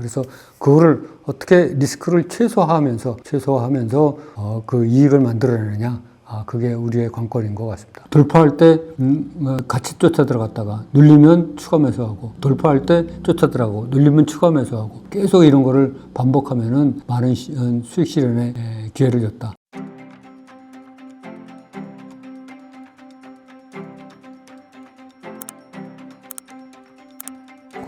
그래서 그거를 어떻게 리스크를 최소화하면서 그 이익을 만들어내느냐. 그게 우리의 관건인 것 같습니다. 돌파할 때 같이 쫓아 들어갔다가 눌리면 추가 매수하고, 돌파할 때 쫓아 들어가고 눌리면 추가 매수하고, 계속 이런 거를 반복하면은 많은 수익 실현의 기회를 줬다.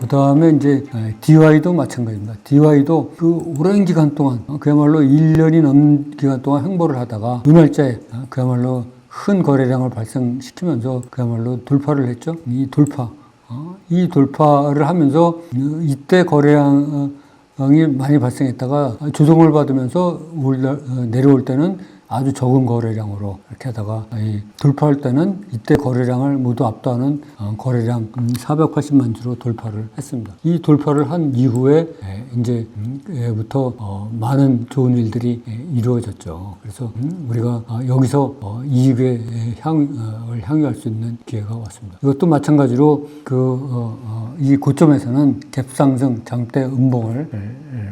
그 다음에 이제 DY도 마찬가지입니다. DY도 그 오랜 기간 동안, 그야말로 1년이 넘는 기간 동안 횡보를 하다가 눈날짜에 그야말로 큰 거래량을 발생시키면서 그야말로 돌파를 했죠. 이 돌파를 하면서 이때 거래량이 많이 발생했다가 조정을 받으면서 내려올 때는 아주 적은 거래량으로 이렇게 하다가 돌파할 때는 이때 거래량을 모두 압도하는 거래량 480만 주로 돌파를 했습니다. 이 돌파를 한 이후에 이제부터 많은 좋은 일들이 이루어졌죠. 그래서 우리가 여기서 이익을 향유할 수 있는 기회가 왔습니다. 이것도 마찬가지로 이 고점에서는 갭상승 장대 음봉을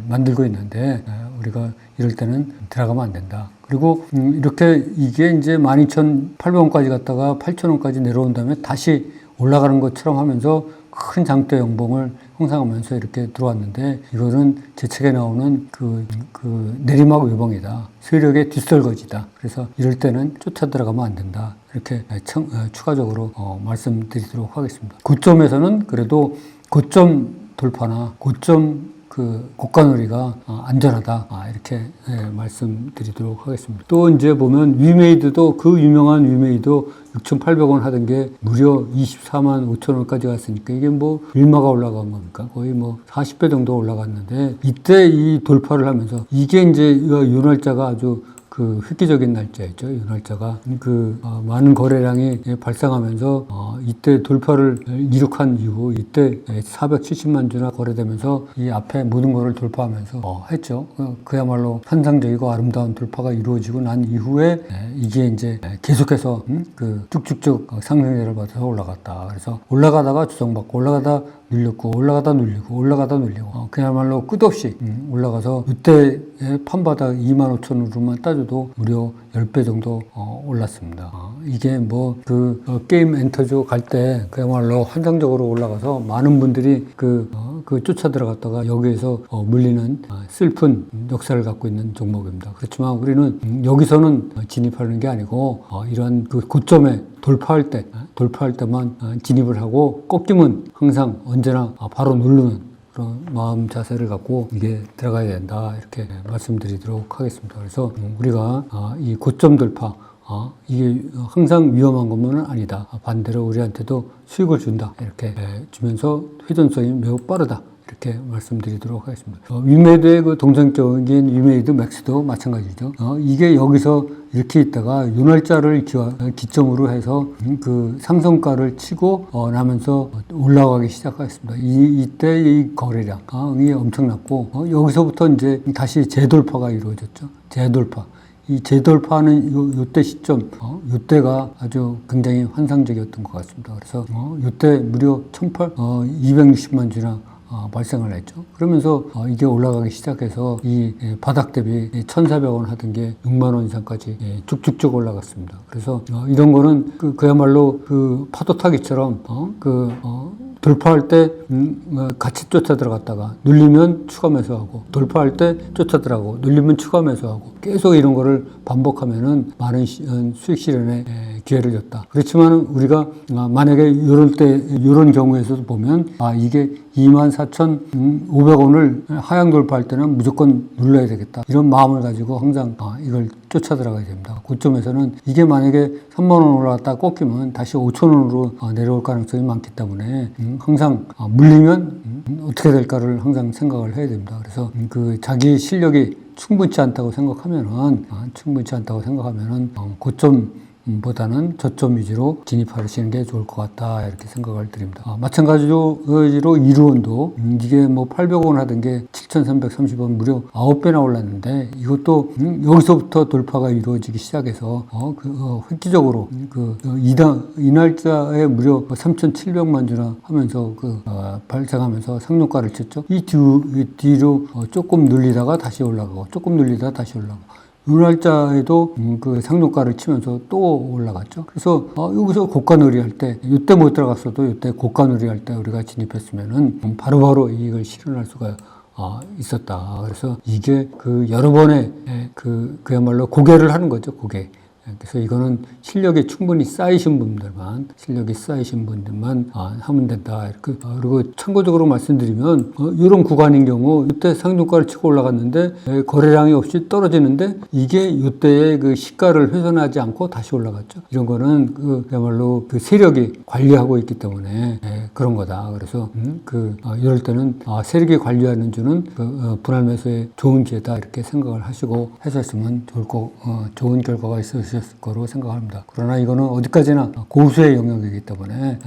만들고 있는데 우리가 이럴 때는 들어가면 안 된다. 그리고 이렇게 이게 이제 12,800원까지 갔다가 8,000원까지 내려온 다음에 다시 올라가는 것처럼 하면서 큰 장대 영봉을 형성하면서 이렇게 들어왔는데, 이거는 제 책에 나오는 그 내리막 외봉이다. 세력의 뒷설거지다. 그래서 이럴 때는 쫓아 들어가면 안 된다. 이렇게 추가적으로 말씀드리도록 하겠습니다. 고점에서는 그래도 고점 돌파나 고점 고가놀이가 안전하다. 이렇게 말씀드리도록 하겠습니다. 또 이제 보면 위메이드도, 그 유명한 위메이도 6,800원 하던 게 무려 24만 5천원까지 갔으니까 이게 뭐 얼마가 올라간 겁니까? 거의 뭐 40배 정도 올라갔는데, 이때 이 돌파를 하면서 이게 이제 요 날짜가 아주 획기적인 날짜였죠. 이 날짜가 많은 거래량이 발생하면서 이때 돌파를 이룩한 이후 이때 470만 주나 거래되면서 이 앞에 모든 거를 돌파하면서 했죠. 그야말로 환상적이고 아름다운 돌파가 이루어지고 난 이후에 이게 이제 계속해서 쭉쭉쭉 상승세를 받아서 올라갔다. 그래서 올라가다가 조정받고 올라가다 눌렸고 올라가다 눌리고 그야말로 끝없이 올라가서 이때 판바닥 25,000원으로만 따져도 무려 10배 정도 올랐습니다. 이게 뭐 게임 엔터주 갈 때 그야말로 환상적으로 올라가서 많은 분들이 쫓아 들어갔다가 여기에서 물리는 슬픈 역사를 갖고 있는 종목입니다. 그렇지만 우리는 여기서는 진입하는 게 아니고 이런 고점에 돌파할 때만 진입을 하고, 꺾이면 항상 언제나 바로 누르는 그런 마음 자세를 갖고 이게 들어가야 된다. 이렇게 말씀드리도록 하겠습니다. 그래서 우리가 이 고점 돌파, 이게 항상 위험한 것만은 아니다. 반대로 우리한테도 수익을 준다. 이렇게 주면서 회전성이 매우 빠르다. 이렇게 말씀드리도록 하겠습니다. 위메이드의 동전격인 위메이드 맥스도 마찬가지죠. 이게 여기서 이렇게 있다가 요 날짜를 기점으로 해서 상승가를 치고 나면서 올라가기 시작하겠습니다. 이때 이 거래량이 엄청났고, 여기서부터 이제 다시 재돌파가 이루어졌죠. 재돌파. 이 재돌파는 요때 시점, 요때가 아주 굉장히 환상적이었던 것 같습니다. 그래서 요때 무려 260만 주나 발생을 했죠. 그러면서 이게 올라가기 시작해서 이 바닥 대비 1,400원 하던 게 6만 원 이상까지 쭉쭉쭉 올라갔습니다. 그래서 이런 거는 그야말로 파도 타기처럼 돌파할 때 같이 쫓아 들어갔다가 눌리면 추가 매수하고, 돌파할 때 쫓아 들어가고 눌리면 추가 매수하고, 계속 이런 거를 반복하면은 많은 수익 실현의 기회를 줬다. 그렇지만 우리가 만약에 이런 경우에서도 보면 이게 24,500원을 하향 돌파할 때는 무조건 눌러야 되겠다. 이런 마음을 가지고 항상 이걸 쫓아 들어가야 됩니다. 고점에서는 이게 만약에 3만원 올라갔다 꺾이면 다시 5,000원으로 내려올 가능성이 많기 때문에 항상 물리면 어떻게 될까를 항상 생각을 해야 됩니다. 그래서 자기 실력이 충분치 않다고 생각하면은 고점 보다는 저점 위주로 진입하시는 게 좋을 것 같다 이렇게 생각을 드립니다. 마찬가지로 이루원도 이게 뭐 800원 하던 게 7,330원 무려 9배나 올랐는데 이것도 여기서부터 돌파가 이루어지기 시작해서 획기적으로 이날짜에 무려 3,700만 주나 하면서 발생하면서 상용가를 쳤죠. 이 뒤로 조금 눌리다가 다시 올라가고 조금 눌리다가 다시 올라가고 이 날짜에도 상용가를 치면서 또 올라갔죠. 그래서 여기서 고가놀이 할 때, 이때 못 들어갔어도 이때 고가놀이 할 때 우리가 진입했으면은 바로바로 이익을 실현할 수가 있었다. 그래서 이게 여러 번의 그야말로 고개를 하는 거죠, 고개. 그래서 이거는 실력이 충분히 쌓이신 분들만 하면 된다. 이렇게. 그리고 참고적으로 말씀드리면 이런 구간인 경우 이때 상종가를 치고 올라갔는데 거래량이 없이 떨어지는데 이게 이때의 시가를 훼손하지 않고 다시 올라갔죠. 이런 거는 그야말로 세력이 관리하고 있기 때문에 그런 거다. 그래서 이럴 때는 세력이 관리하는 주는 분할 매수의 좋은 기회다 이렇게 생각을 하시고 하셨으면 좋은 결과가 있으셨을 거로 생각합니다. 그러나 이거는 어디까지나 고수의 영역이기 때문에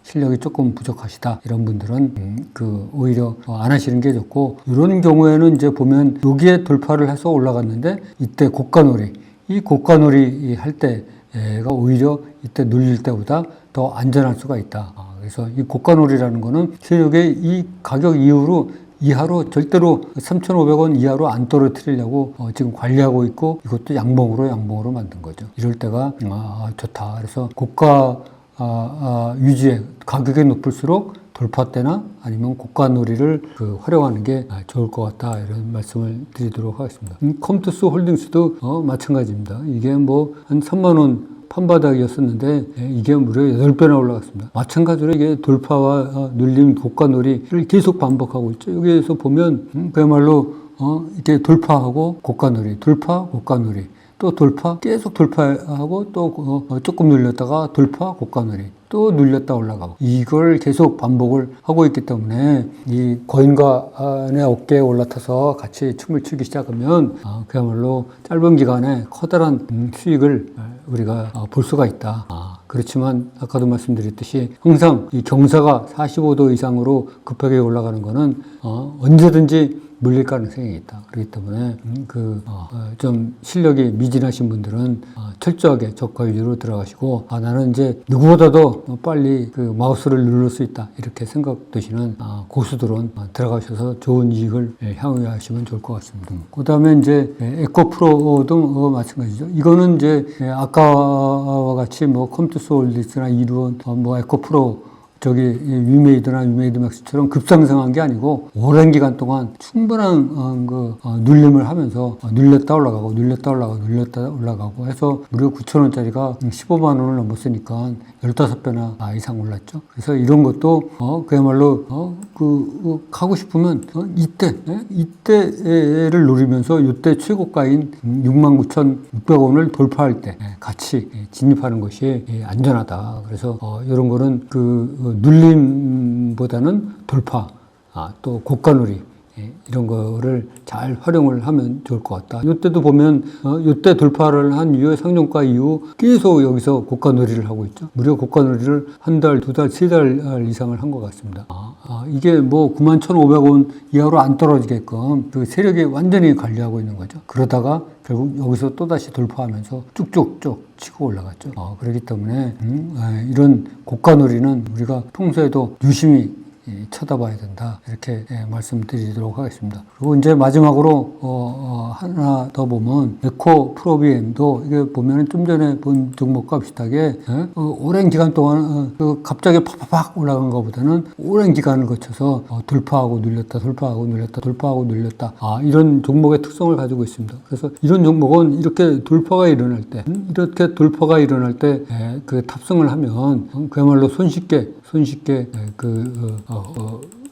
실력이 조금 부족하시다 이런 분들은 오히려 안 하시는 게 좋고, 이런 경우에는 이제 보면 여기에 돌파를 해서 올라갔는데 이때 이 고가놀이 할 때가 오히려 이때 눌릴 때보다 더 안전할 수가 있다. 그래서 이 고가놀이라는 거는 세력의 이 가격 이하로 절대로 3,500원 이하로 안 떨어뜨리려고 지금 관리하고 있고, 이것도 양봉으로 만든 거죠. 이럴 때가 좋다. 그래서 고가 유지에 가격이 높을수록 돌파 때나 아니면 고가놀이를 활용하는 게 좋을 것 같다 이런 말씀을 드리도록 하겠습니다. 컴투스 홀딩스도 마찬가지입니다. 이게 뭐 한 3만 원 판바닥이었었는데 이게 무려 8배나 올라갔습니다. 마찬가지로 이게 돌파와 눌림, 고가놀이를 계속 반복하고 있죠. 여기에서 보면 그야말로 이렇게 돌파하고 고가놀이, 돌파, 고가놀이, 또 돌파, 계속 돌파하고 또 조금 눌렸다가 돌파, 고가놀이, 또 눌렸다 올라가고, 이걸 계속 반복을 하고 있기 때문에 이 거인과의 어깨에 올라타서 같이 춤을 추기 시작하면 그야말로 짧은 기간에 커다란 수익을 우리가 볼 수가 있다. 그렇지만 아까도 말씀드렸듯이 항상 이 경사가 45도 이상으로 급하게 올라가는 거는 언제든지 물릴 가능성이 있다. 그렇기 때문에 좀 실력이 미진하신 분들은 철저하게 저가 위주로 들어가시고, 나는 이제 누구보다도 빨리 마우스를 누를 수 있다 이렇게 생각되시는 고수들은 들어가셔서 좋은 이익을 향유하시면 좋을 것 같습니다. 그 다음에 이제 에코프로도 마찬가지죠. 이거는 이제 아까와 같이 뭐 컴투스 홀딩스나 이루원, 뭐 에코프로 위메이드나 위메이드맥스처럼 급상승한 게 아니고 오랜 기간 동안 충분한 눌림을 하면서 눌렸다 올라가고 해서 무려 9,000원짜리가 15만 원을 넘었으니까 15배나 이상 올랐죠. 그래서 이런 것도 그야말로 가고 싶으면 이때를 노리면서 이때 최고가인 69,600원을 돌파할 때 같이 진입하는 것이 안전하다. 그래서 이런 거는 눌림보다는 돌파, 또 고가놀이, 이런 거를 잘 활용을 하면 좋을 것 같다. 이때도 보면 이때 돌파를 한 이후에 상종가 이후 계속 여기서 고가놀이를 하고 있죠. 무려 고가놀이를 한 달, 두 달, 세 달 이상을 한 것 같습니다. 이게 뭐 91,500원 이하로 안 떨어지게끔 세력이 완전히 관리하고 있는 거죠. 그러다가 결국 여기서 또다시 돌파하면서 쭉쭉쭉 치고 올라갔죠. 그렇기 때문에 이런 고가놀이는 우리가 평소에도 유심히 쳐다봐야 된다 이렇게 말씀드리도록 하겠습니다. 그리고 이제 마지막으로 하나 더 보면 에코프로비엠도 이게 보면은 좀 전에 본 종목과 비슷하게 오랜 기간 동안 갑자기 팍팍 올라간 것보다는 오랜 기간을 거쳐서 돌파하고 눌렸다 이런 종목의 특성을 가지고 있습니다. 그래서 이런 종목은 이렇게 돌파가 일어날 때 탑승을 하면 그야말로 손쉽게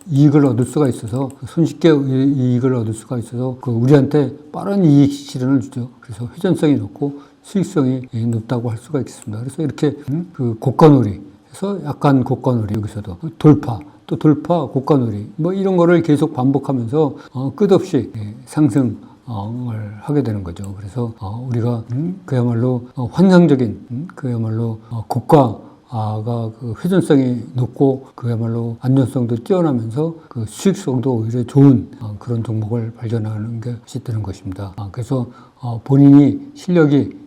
이익을 얻을 수가 있어서 우리한테 빠른 이익 실현을 주죠. 그래서 회전성이 높고 수익성이 높다고 할 수가 있습니다. 그래서 이렇게 고가놀이 해서 약간 고가놀이, 여기서도 돌파, 고가놀이 뭐 이런 거를 계속 반복하면서 끝없이 상승 걸 하게 되는 거죠. 그래서 우리가 그야말로 환상적인 그야말로 고가가 그 회전성이 높고 그야말로 안전성도 뛰어나면서 그 수익성도 오히려 좋은 그런 종목을 발견하는 것이 되는 것입니다. 그래서 본인이 실력이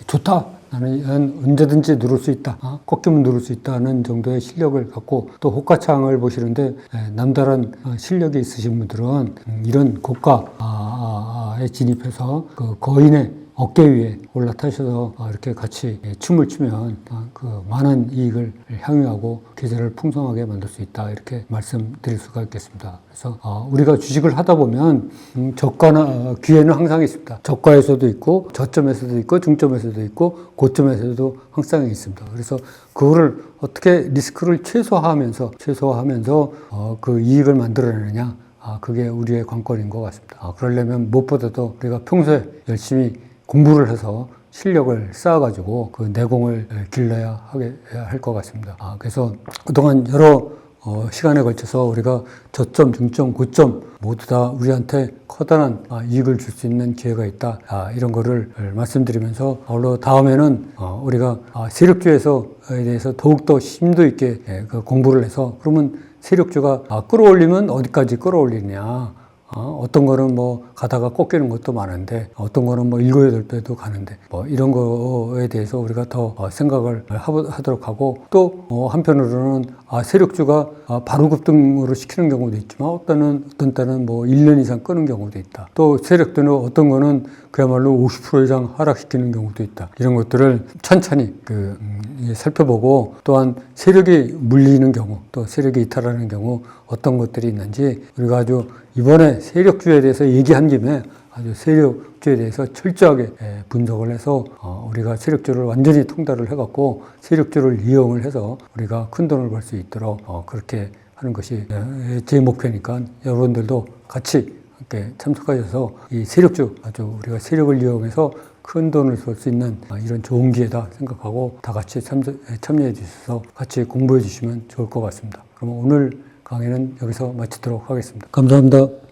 좋다. 나는 언제든지 누를 수 있다. 꺾이면 누를 수 있다는 정도의 실력을 갖고 또 호가창을 보시는데 남다른 실력이 있으신 분들은 이런 고가에 진입해서 그 거인의 어깨 위에 올라타셔서 이렇게 같이 춤을 추면 그 많은 이익을 향유하고 계좌를 풍성하게 만들 수 있다. 이렇게 말씀드릴 수가 있겠습니다. 그래서 우리가 주식을 하다 보면 저가나 기회는 항상 있습니다. 저가에서도 있고 저점에서도 있고 중점에서도 있고 고점에서도 항상 있습니다. 그래서 그거를 어떻게 리스크를 최소화하면서 그 이익을 만들어내느냐. 그게 우리의 관건인 것 같습니다. 그러려면 무엇보다도 우리가 평소에 열심히 공부를 해서 실력을 쌓아가지고 그 내공을 길러야 할 것 같습니다. 그래서 그동안 여러 시간에 걸쳐서 우리가 저점, 중점, 고점 모두 다 우리한테 커다란 이익을 줄 수 있는 기회가 있다. 이런 거를 말씀드리면서 다음에는 우리가 세력주에서에 대해서 더욱더 심도 있게 그 공부를 해서 그러면 세력주가 끌어올리면 어디까지 끌어올리냐. 어떤 거는 뭐 가다가 꺾이는 것도 많은데 어떤 거는 뭐 7, 8배도 가는데 뭐 이런 거에 대해서 우리가 더 생각을 하도록 하고 또 한편으로는 세력주가 바로 급등으로 시키는 경우도 있지만 어떤 때는 뭐 1년 이상 끄는 경우도 있다. 또 세력주는 어떤 거는 그야말로 50% 이상 하락시키는 경우도 있다. 이런 것들을 천천히 살펴보고 또한 세력이 물리는 경우 또 세력이 이탈하는 경우 어떤 것들이 있는지 우리가 아주 이번에 세력주에 대해서 얘기한 김에 아주 세력주에 대해서 철저하게 분석을 해서 우리가 세력주를 완전히 통달을 해갖고 세력주를 이용을 해서 우리가 큰 돈을 벌 수 있도록 그렇게 하는 것이 제 목표니까 여러분들도 같이 함께 참석하셔서 이 세력주 아주 우리가 세력을 이용해서 큰 돈을 벌 수 있는 이런 좋은 기회다 생각하고 다 같이 참여해 주셔서 같이 공부해 주시면 좋을 것 같습니다. 그럼 오늘 강의는 여기서 마치도록 하겠습니다. 감사합니다.